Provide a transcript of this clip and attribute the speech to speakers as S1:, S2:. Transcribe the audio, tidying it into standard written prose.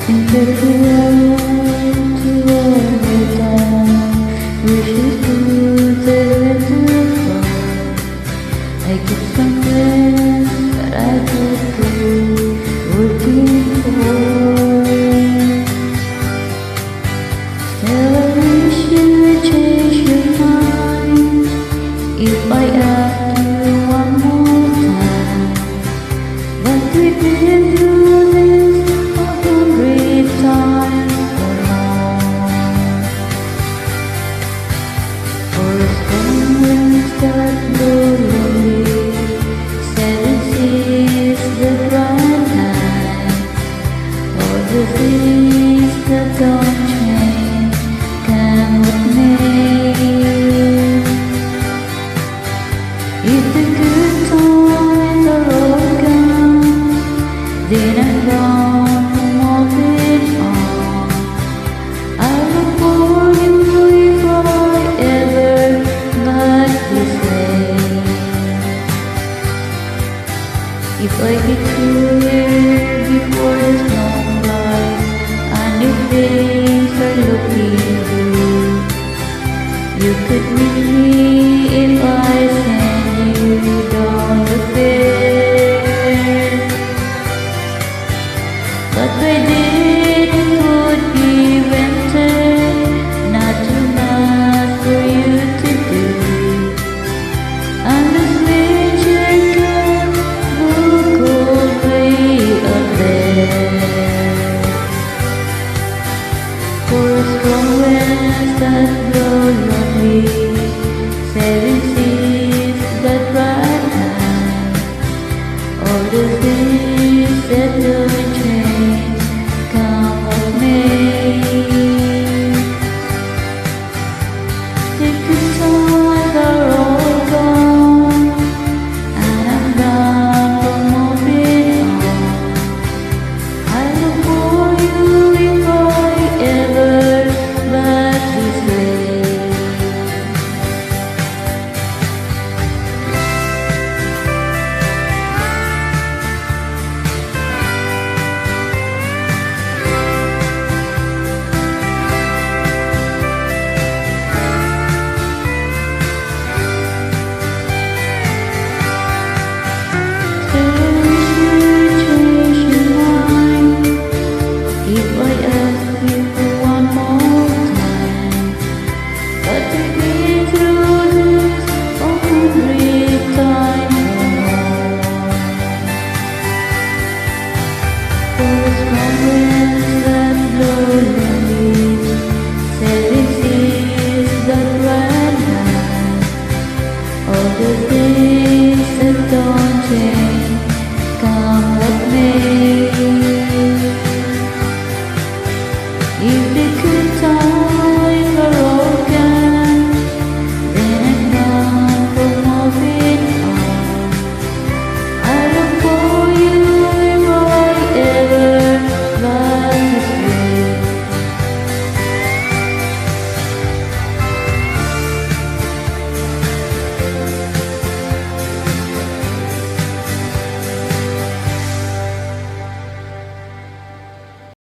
S1: Interfere to every time, wishes to the winter. I keep some friends that I could be working for. Still I wish you would change your mind if I ask you one more time. But we've been through this 100 times or more. For a storm winds that blow lonely, 7 seas that run high, all the things that don't change come with me. If the good times are all gone, then I'm gone from moving on. I look for you if I ever back this way. If I get here before the snow flies and if things are looking good, you could meet me if I send you down the fair. But by then it would be winter, not too much for you to do. And the winter can look cold way up there. For a strong winds that blow lonely, 7 seas that run high, all the things that don't change come with me. The good times are all gone, and I'm done for moving on. I look for you if I ever back this way. All the things that don't change come with me.